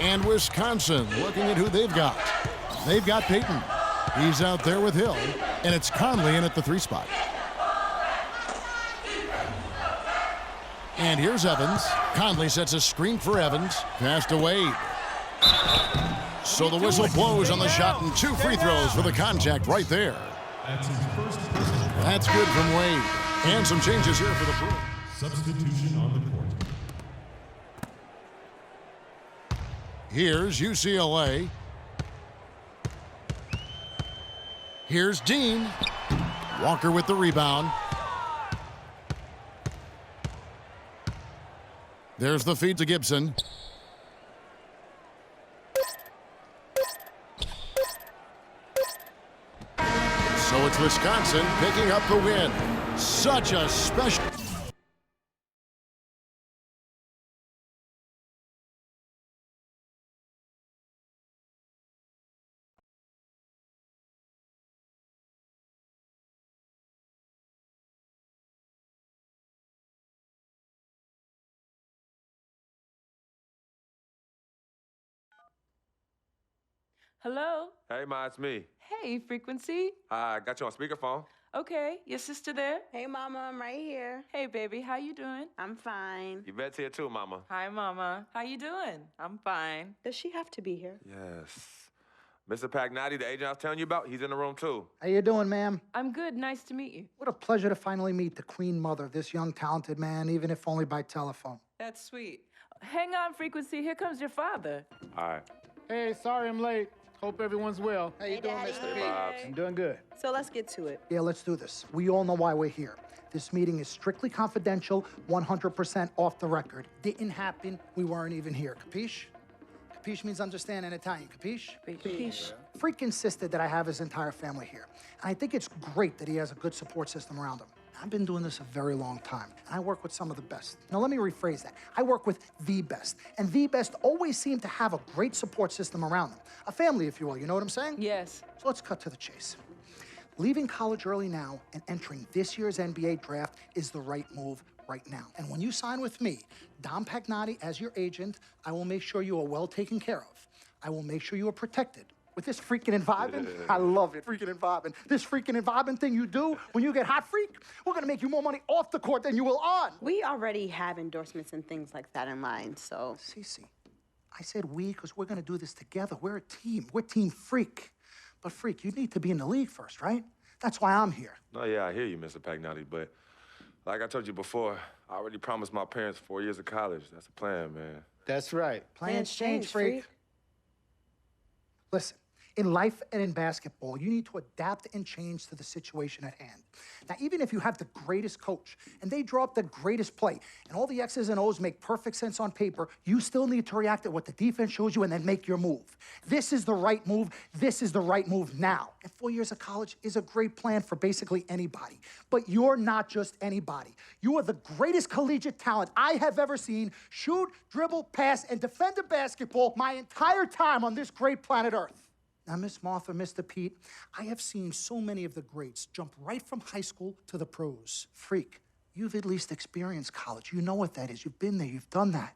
And Wisconsin looking at who they've got. They've got Peyton. He's out there with Hill. And it's Conley in at the 3 spot. And here's Evans. Conley sets a screen for Evans. Pass to Wade. So the whistle blows on the shot and 2 free throws for the contact right there. That's good from Wade. And some changes here for the Bruins. Substitution on the court. Here's UCLA. Here's Dean. Walker with the rebound. There's the feed to Gibson. So it's Wisconsin picking up the win. Such a special... Hello? Hey, Ma, it's me. Hey, Frequency. I got you on speakerphone. Okay, your sister there? Hey, Mama, I'm right here. Hey, baby, how you doing? I'm fine. Yvette's here too, Mama. Hi, Mama. How you doing? I'm fine. Does she have to be here? Yes. Mr. Pagnotti, the agent I was telling you about, he's in the room too. How you doing, ma'am? I'm good. Nice to meet you. What a pleasure to finally meet the Queen Mother of this young, talented man, even if only by telephone. That's sweet. Hang on, Frequency. Here comes your father. All right. Hey, sorry I'm late. Hope everyone's well. How you doing, Daddy. Mr. Hey, Bobs. I'm doing good. So let's get to it. Yeah, let's do this. We all know why we're here. This meeting is strictly confidential, 100% off the record. Didn't happen. We weren't even here. Capiche? Capiche means understand in Italian. Capiche? Capiche. Freak insisted that I have his entire family here. And I think it's great that he has a good support system around him. I've been doing this a very long time, and I work with some of the best. Now, let me rephrase that. I work with the best, and the best always seem to have a great support system around them. A family, if you will, you know what I'm saying? Yes. So let's cut to the chase. Leaving college early now and entering this year's NBA draft is the right move right now. And when you sign with me, Dom Pagnotti, as your agent, I will make sure you are well taken care of. I will make sure you are protected. With this freaking environment, I love it, freaking environment. This freaking environment thing you do when you get hot freak, we're gonna make you more money off the court than you will on. We already have endorsements and things like that in line, so. Cece, I said we because we're gonna do this together. We're a team. We're Team Freak. But Freak, you need to be in the league first, right? That's why I'm here. No, yeah, I hear you, Mr. Pagnotti, but like I told you before, I already promised my parents 4 years of college. That's a plan, man. That's right. Plans change, Freak. Listen, in life and in basketball, you need to adapt and change to the situation at hand. Now, even if you have the greatest coach and they draw up the greatest play and all the X's and O's make perfect sense on paper, you still need to react to what the defense shows you and then make your move. This is the right move. This is the right move now. And 4 years of college is a great plan for basically anybody. But you're not just anybody. You are the greatest collegiate talent I have ever seen shoot, dribble, pass, and defend a basketball my entire time on this great planet Earth. Now, Miss Martha, Mr. Pete, I have seen so many of the greats jump right from high school to the pros. Freak, you've at least experienced college. You know what that is. You've been there. You've done that.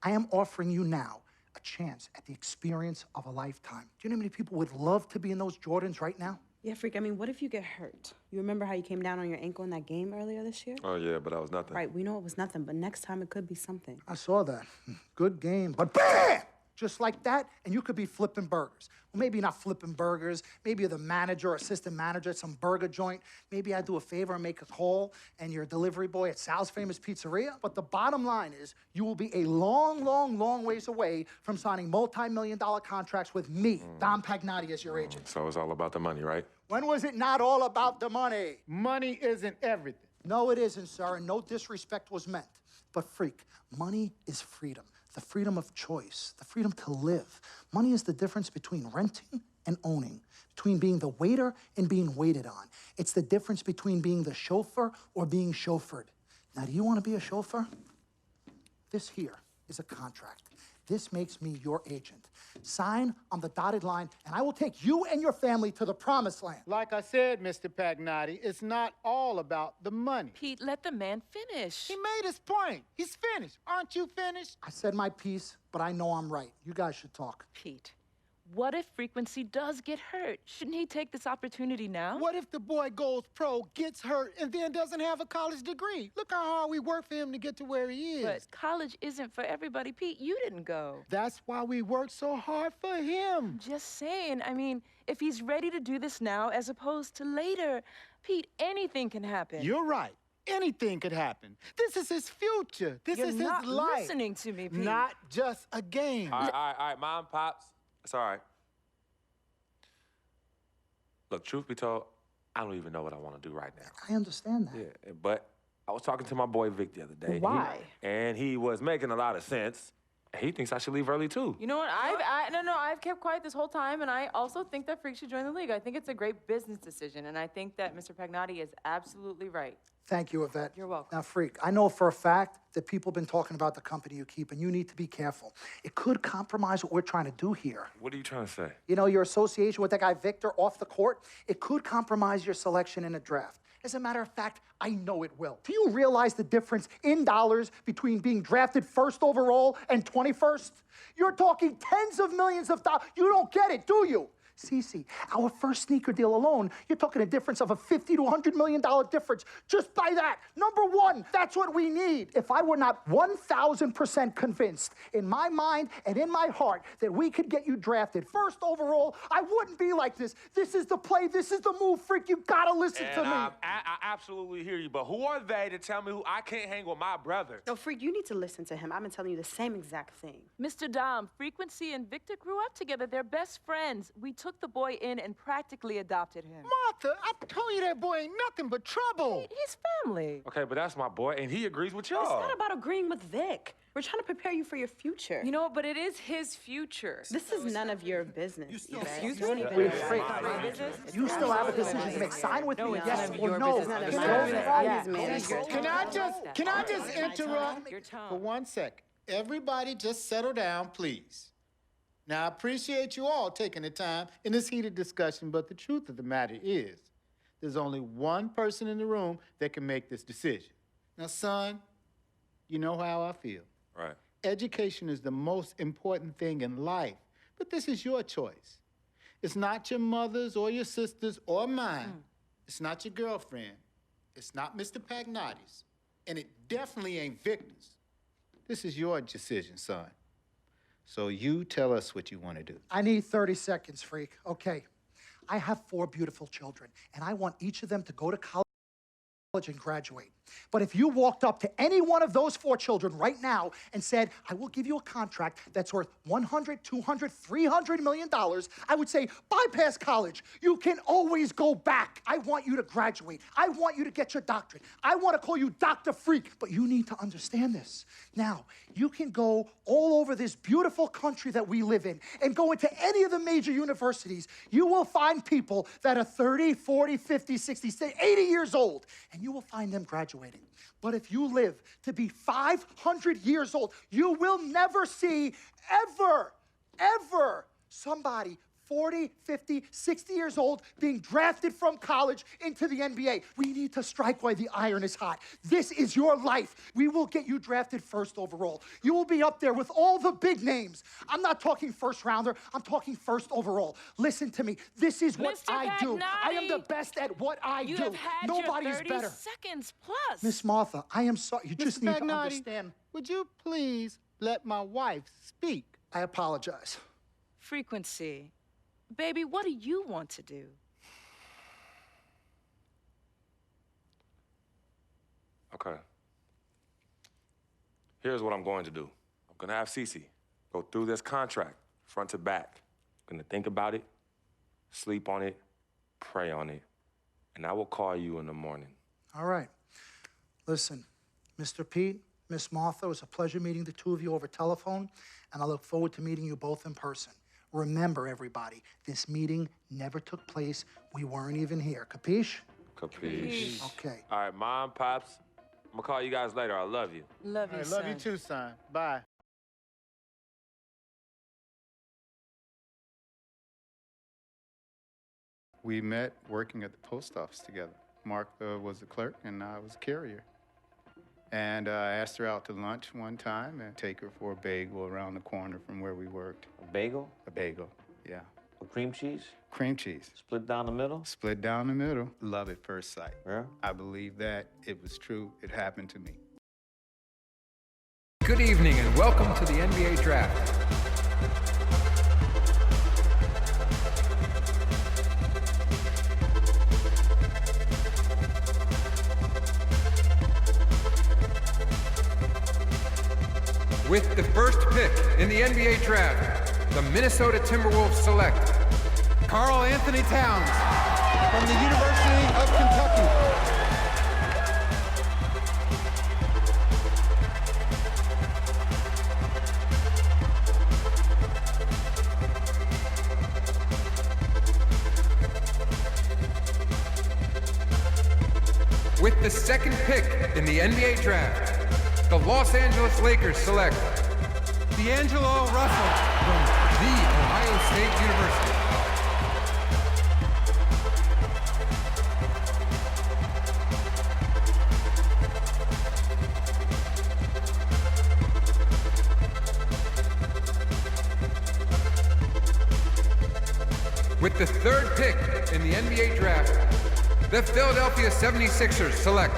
I am offering you now a chance at the experience of a lifetime. Do you know how many people would love to be in those Jordans right now? Yeah, Freak, I mean, what if you get hurt? You remember how you came down on your ankle in that game earlier this year? Oh, yeah, but that was nothing. Right, we know it was nothing, but next time it could be something. I saw that. Good game. But bam! Just like that, and you could be flipping burgers. Well, maybe not flipping burgers. Maybe you're the manager or assistant manager at some burger joint. Maybe I do a favor and make a call, and you're a delivery boy at Sal's Famous Pizzeria. But the bottom line is, you will be a long, long, long ways away from signing multi-million-dollar contracts with me, Dom Pagnotti, as your agent. So it's all about the money, right? When was it not all about the money? Money isn't everything. No, it isn't, sir, and no disrespect was meant. But Freak, money is freedom. The freedom of choice, the freedom to live. Money is the difference between renting and owning, between being the waiter and being waited on. It's the difference between being the chauffeur or being chauffeured. Now, do you want to be a chauffeur? This here is a contract. This makes me your agent. Sign on the dotted line, and I will take you and your family to the promised land. Like I said, Mr. Pagnotti, it's not all about the money. Pete, let the man finish. He made his point. He's finished. Aren't you finished? I said my piece, but I know I'm right. You guys should talk. Pete, what if Frequency does get hurt? Shouldn't he take this opportunity now? What if the boy goes pro, gets hurt, and then doesn't have a college degree? Look how hard we work for him to get to where he is. But college isn't for everybody. Pete, you didn't go. That's why we work so hard for him. Just saying. I mean, if he's ready to do this now as opposed to later, Pete, anything can happen. You're right. Anything could happen. This is his future. This You're is not his life. listening to me, Pete. Not just a game. All right, Mom, Pops. It's all right. Look, truth be told, I don't even know what I want to do right now. I understand that. Yeah, but I was talking to my boy Vic the other day. Why? And he was making a lot of sense. He thinks I should leave early, too. You know what? I've kept quiet this whole time, and I also think that Freak should join the league. I think it's a great business decision, and I think that Mr. Pagnotti is absolutely right. Thank you, Yvette. You're welcome. Now, Freak, I know for a fact that people have been talking about the company you keep, and you need to be careful. It could compromise what we're trying to do here. What are you trying to say? You know, your association with that guy Victor off the court, it could compromise your selection in a draft. As a matter of fact, I know it will. Do you realize the difference in dollars between being drafted first overall and 21st? You're talking tens of millions of dollars. You don't get it, do you? Cece, our first sneaker deal alone, you're talking a difference of a $50 to $100 million difference just by that. Number one, that's what we need. If I were not 1,000% convinced in my mind and in my heart that we could get you drafted first overall, I wouldn't be like this. This is the play. This is the move, Freak. You gotta listen to me. I absolutely hear you, but who are they to tell me who I can't hang with my brother? No, Freak, you need to listen to him. I've been telling you the same exact thing. Mr. Dom, Frequency and Victor grew up together. They're best friends. We took the boy in and practically adopted him. Martha, I told you that boy ain't nothing but trouble. He's family. Okay, but that's my boy, and he agrees with It's y'all. not about agreeing with Vic. We're trying to prepare you for your future. You know what? But it is his future. This is none of your business. Yvette. Excuse You don't me? even Wait, know Freak, why. you still have a decision to make. Sign with me, yes or no. None of Just my go business. for it. Yeah, manage your Can I just interrupt Your tone. for 1 second? Everybody just settle down, please. Now, I appreciate you all taking the time in this heated discussion, but the truth of the matter is, there's only one person in the room that can make this decision. Now, son, you know how I feel. Right. Education is the most important thing in life, but this is your choice. It's not your mother's or your sister's or mine. It's not your girlfriend. It's not Mr. Pagnotti's. And it definitely ain't Victor's. This is your decision, son. So you tell us what you want to do. I need 30 seconds, Freak. Okay. I have 4 beautiful children, and I want each of them to go to college and graduate. But if you walked up to any one of those 4 children right now and said, I will give you a contract that's worth $100, $200, $300 million, I would say, bypass college. You can always go back. I want you to graduate. I want you to get your doctorate. I want to call you Dr. Freak, but you need to understand this. Now, you can go all over this beautiful country that we live in and go into any of the major universities. You will find people that are 30, 40, 50, 60, 80 years old, and you will find them graduating. But if you live to be 500 years old, you will never see ever somebody 40, 50, 60 years old being drafted from college into the NBA. We need to strike while the iron is hot. This is your life. We will get you drafted first overall. You will be up there with all the big names. I'm not talking first rounder. I'm talking first overall. Listen to me. This is what Mr. I do. I am the Pagnotti, best at what I You do. have had Nobody your is 30 better. seconds plus. Miss Martha, I am sorry. You just Mr. need to Pagnotti, understand. would you please let my wife speak? I apologize. Frequency. Baby, what do you want to do? Okay. Here's what I'm going to do. I'm gonna have Cece go through this contract, front to back. I'm gonna think about it, sleep on it, pray on it, and I will call you in the morning. All right. Listen, Mr. Pete, Miss Martha, it was a pleasure meeting the two of you over telephone, and I look forward to meeting you both in person. Remember, everybody, this meeting never took place. We weren't even here. Capiche? Capiche? Okay. All right, Mom, Pops, I'm gonna call you guys later. I love you. Love you, I love you son. too, son. Bye. We met working at the post office together. Mark was the clerk, and I was a carrier. And I asked her out to lunch one time and take her for a bagel around the corner from where we worked. A bagel? A bagel, yeah. With cream cheese? Cream cheese. Split down the middle? Split down the middle. Love at first sight. Yeah? I believe that. It was true. It happened to me. Good evening and welcome to the NBA Draft. With the first pick in the NBA Draft, the Minnesota Timberwolves select Karl Anthony Towns from the University of Kentucky. With the second pick in the NBA Draft, the Los Angeles Lakers select D'Angelo Russell from The Ohio State University. With the third pick in the NBA Draft, the Philadelphia 76ers select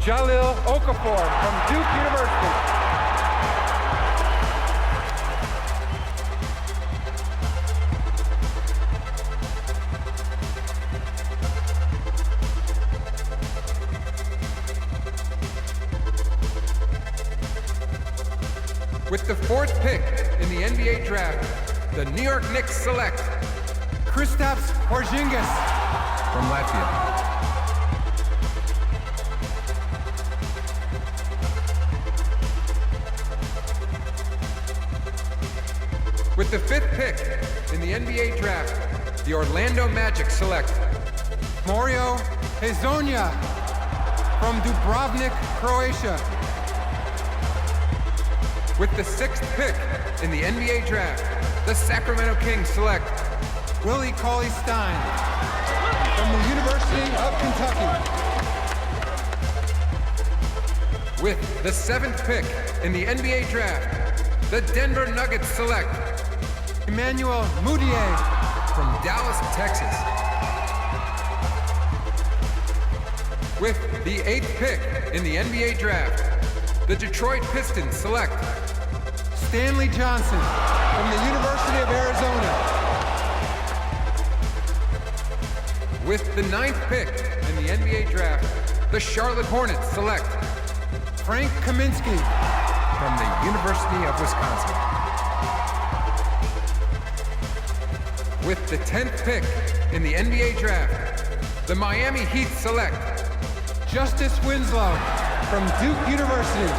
Jahlil Okafor from Duke University. With the fourth pick in the NBA Draft, the New York Knicks select Kristaps Porzingis from Latvia. With the fifth pick in the NBA Draft, the Orlando Magic select Mario Hezonja from Dubrovnik, Croatia. With the sixth pick in the NBA Draft, the Sacramento Kings select Willie Cauley-Stein from the University of Kentucky. With the seventh pick in the NBA Draft, the Denver Nuggets select Emmanuel Mudiay from Dallas, Texas. With the eighth pick in the NBA Draft, the Detroit Pistons select Stanley Johnson from the University of Arizona. With the ninth pick in the NBA Draft, the Charlotte Hornets select Frank Kaminsky from the University of Wisconsin. With the 10th pick in the NBA Draft, the Miami Heat select Justice Winslow from Duke University.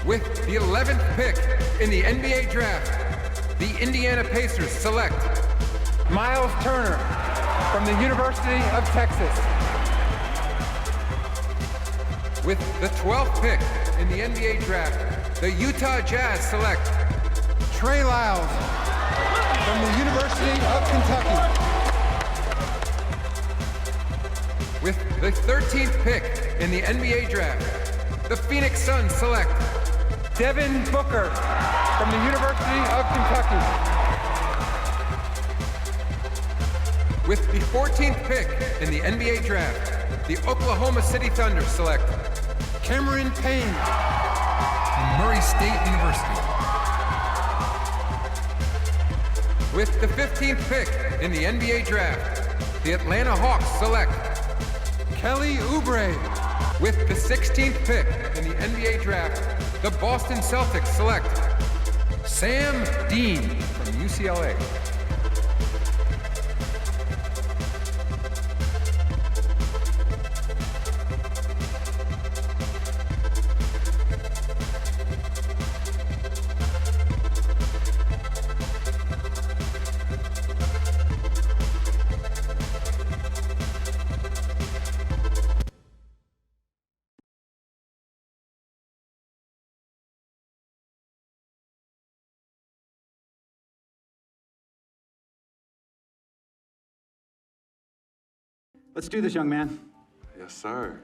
With the 11th pick in the NBA Draft, the Indiana Pacers select Miles Turner from the University of Texas. With the 12th pick in the NBA Draft, the Utah Jazz select Trey Lyles from the University of Kentucky. With the 13th pick in the NBA Draft, the Phoenix Suns select Devin Booker from the University of Kentucky. With the 14th pick in the NBA Draft, the Oklahoma City Thunder select Cameron Payne from Murray State University. With the 15th pick in the NBA Draft, the Atlanta Hawks select Kelly Oubre. With the 16th pick in the NBA Draft, the Boston Celtics select Sam Dean from UCLA. Let's do this, young man. Yes, sir.